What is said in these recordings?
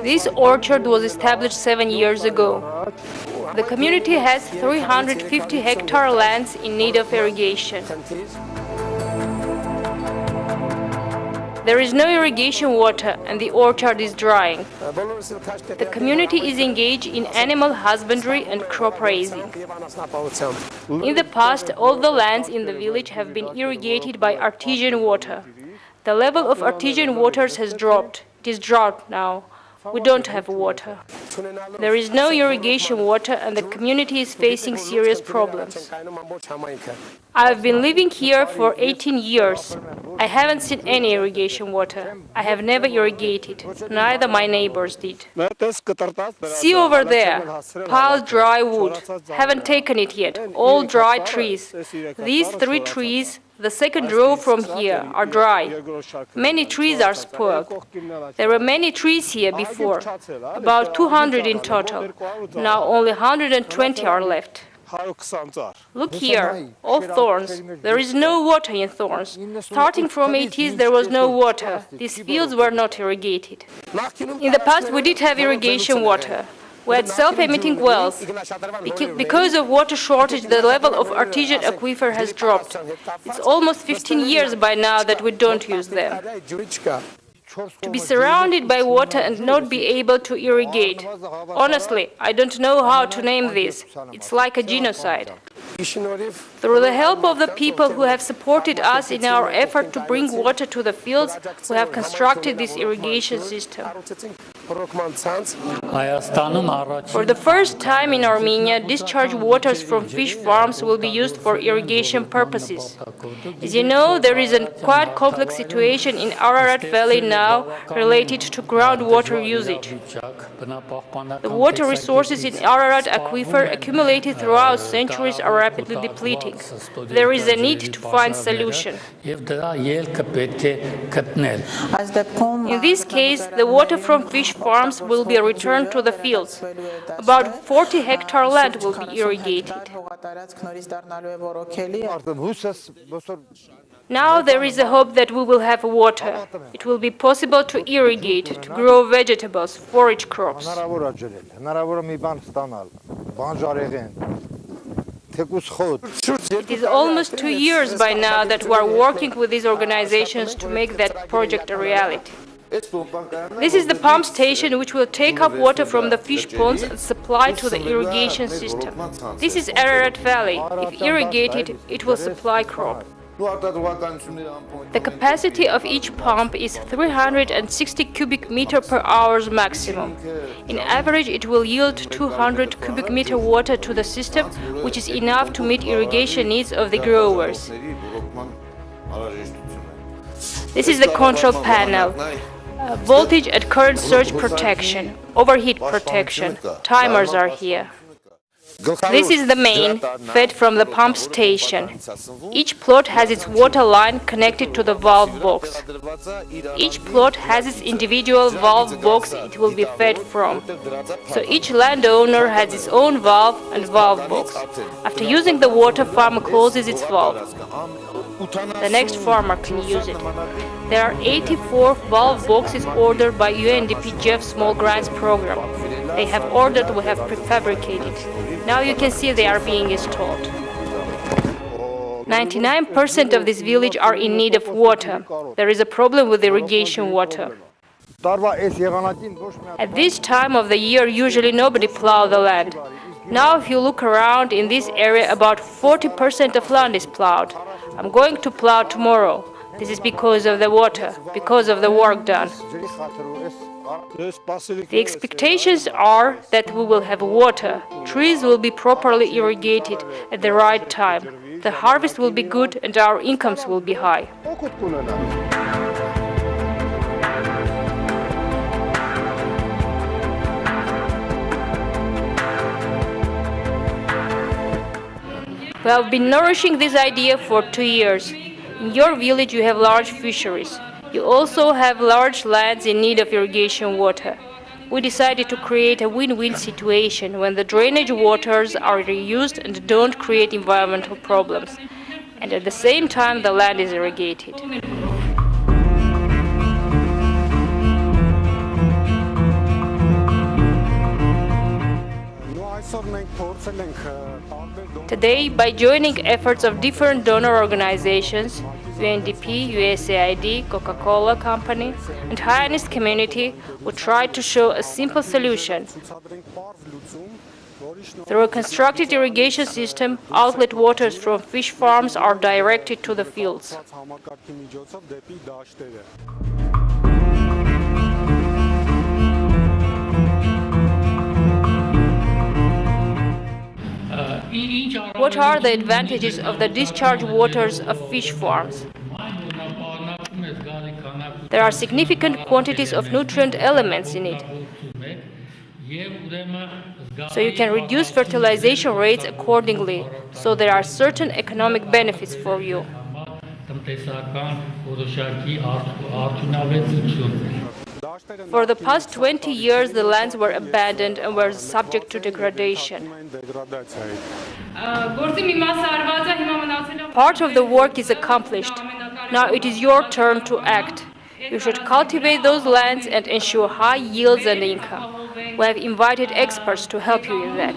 This orchard was established 7 years ago. The community has 350 hectare lands in need of irrigation. There is no irrigation water and the orchard is drying. The community is engaged in animal husbandry and crop raising. In the past, all the lands in the village have been irrigated by artesian water. The level of artesian waters has dropped. It is drought now. We don't have water. There is no irrigation water and the community is facing serious problems. I have been living here for 18 years. I haven't seen any irrigation water. I have never irrigated. Neither my neighbors did. See over there, piled dry wood. Haven't taken it yet. All dry trees. These 3 trees, the second row from here, are dry. Many trees are spoiled. There were many trees here before, about 200 in total. Now only 120 are left. Look here, all thorns. There is no water in thorns. Starting from 80s, there was no water. These fields were not irrigated. In the past, we did have irrigation water. We had self-emitting wells. Because of water shortage, the level of artesian aquifer has dropped. It's almost 15 years by now that we don't use them. To be surrounded by water and not be able to irrigate. Honestly, I don't know how to name this. It's like a genocide. Through the help of the people who have supported us in our effort to bring water to the fields, we have constructed this irrigation system. For the first time in Armenia, discharge waters from fish farms will be used for irrigation purposes. As you know, there is a quite complex situation in Ararat Valley now related to groundwater usage. The water resources in Ararat aquifer accumulated throughout centuries are rapidly depleting. There is a need to find a solution. In this case, the water from fish farms will be returned to the fields. About 40 hectare land will be irrigated. Now there is a hope that we will have water. It will be possible to irrigate, to grow vegetables, forage crops. It is almost 2 years by now that we are working with these organizations to make that project a reality. This is the pump station which will take up water from the fish ponds and supply to the irrigation system. This is Ararat Valley. If irrigated, it will supply crop. The capacity of each pump is 360 cubic meter per hour maximum. In average, it will yield 200 cubic meter water to the system, which is enough to meet irrigation needs of the growers. This is the control panel. Voltage and current surge protection, overheat protection, timers are here. This is the main, fed from the pump station. Each plot has its water line connected to the valve box. Each plot has its individual valve box it will be fed from. So each landowner has its own valve and valve box. After using the water, farmer closes its valve. The next farmer can use it. There are 84 valve boxes ordered by UNDP Jeff Small Grants program. They have ordered, we have prefabricated. Now you can see they are being installed. 99% of this village are in need of water. There is a problem with irrigation water. At this time of the year, usually nobody plows the land. Now if you look around in this area, about 40% of land is plowed. I'm going to plow tomorrow. This is because of the water, because of the work done. The expectations are that we will have water, trees will be properly irrigated at the right time, the harvest will be good and our incomes will be high. We have been nourishing this idea for 2 years. In your village you have large fisheries. You also have large lands in need of irrigation water. We decided to create a win-win situation when the drainage waters are reused and don't create environmental problems, and at the same time the land is irrigated. Today, by joining efforts of different donor organizations, UNDP, USAID, Coca-Cola Company, and Hayanist community, we tried to show a simple solution. Through a constructed irrigation system, outlet waters from fish farms are directed to the fields. What are the advantages of the discharge waters of fish farms? There are significant quantities of nutrient elements in it, so you can reduce fertilization rates accordingly, so there are certain economic benefits for you. For the past 20 years, the lands were abandoned and were subject to degradation. Part of the work is accomplished. Now it is your turn to act. You should cultivate those lands and ensure high yields and income. We have invited experts to help you in that.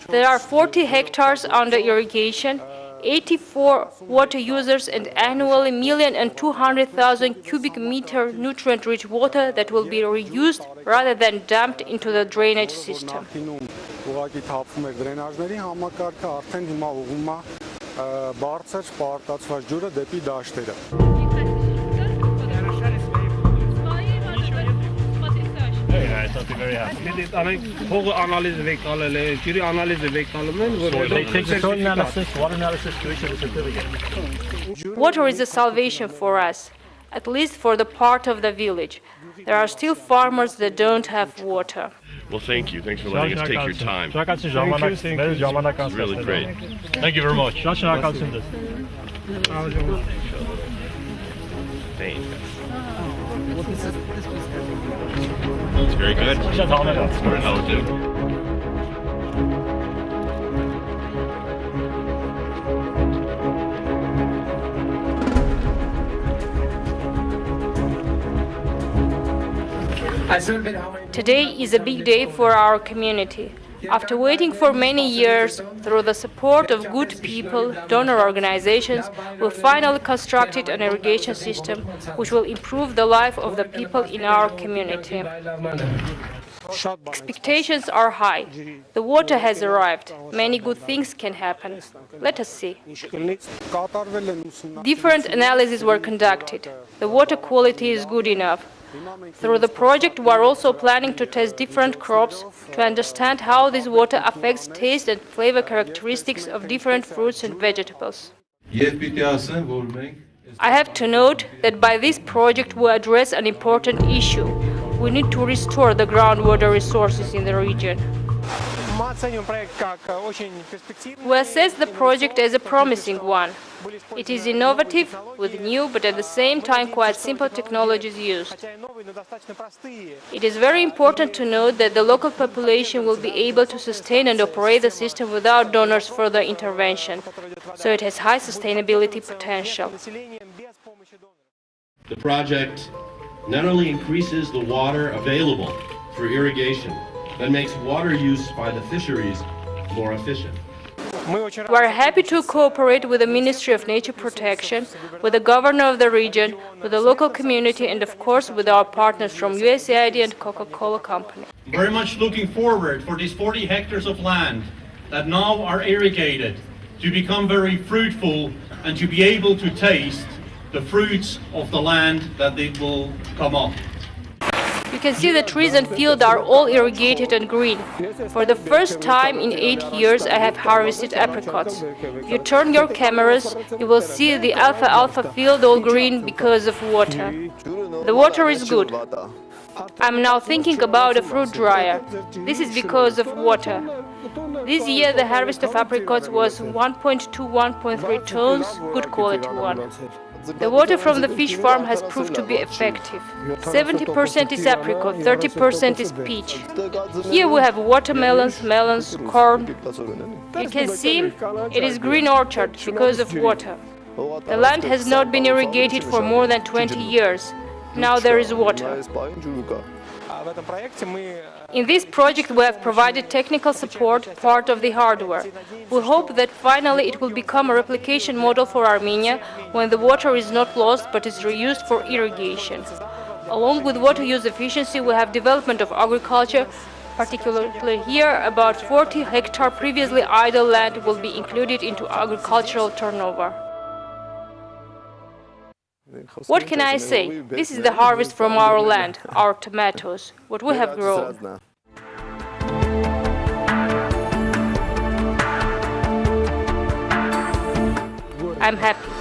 There are 40 hectares under irrigation, 84 water users, and annually 1,200,000 cubic meter nutrient-rich water that will be reused rather than dumped into the drainage system. Very happy. They take the soil analysis, water analysis to issue the certificate. Water is a salvation for us, at least for the part of the village. There are still farmers that don't have water. Well, thank you. Thanks for letting us take your time. It's really great. Thank you very much. Thanks. It's very good. How too. Today is a big day for our community. After waiting for many years, through the support of good people, donor organizations, we finally constructed an irrigation system which will improve the life of the people in our community. Expectations are high. The water has arrived. Many good things can happen. Let us see. Different analyses were conducted. The water quality is good enough. Through the project, we are also planning to test different crops to understand how this water affects taste and flavor characteristics of different fruits and vegetables. I have to note that by this project we address an important issue. We need to restore the groundwater resources in the region. We assess the project as a promising one. It is innovative, with new but at the same time quite simple technologies used. It is very important to note that the local population will be able to sustain and operate the system without donors' further intervention, so it has high sustainability potential. The project not only increases the water available for irrigation, but makes water use by the fisheries more efficient. We are happy to cooperate with the Ministry of Nature Protection, with the governor of the region, with the local community, and of course with our partners from USAID and Coca-Cola Company. Very much looking forward for these 40 hectares of land that now are irrigated to become very fruitful and to be able to taste the fruits of the land that they will come up. You can see the trees and field are all irrigated and green. For the first time in 8 years I have harvested apricots. If you turn your cameras, you will see the alfalfa field all green because of water. The water is good. I'm now thinking about a fruit dryer. This is because of water. This year the harvest of apricots was 1.2–1.3 tons, good quality one. The water from the fish farm has proved to be effective. 70% is apricot, 30% is peach. Here we have watermelons, melons, corn. You can see it is green orchard because of water. The land has not been irrigated for more than 20 years. Now there is water. In this project we have provided technical support, part of the hardware. We hope that finally it will become a replication model for Armenia when the water is not lost but is reused for irrigation. Along with water use efficiency, we have development of agriculture. Particularly here, about 40 hectare previously idle land will be included into agricultural turnover. What can I say? This is the harvest from our land, our tomatoes, what we have grown. I'm happy.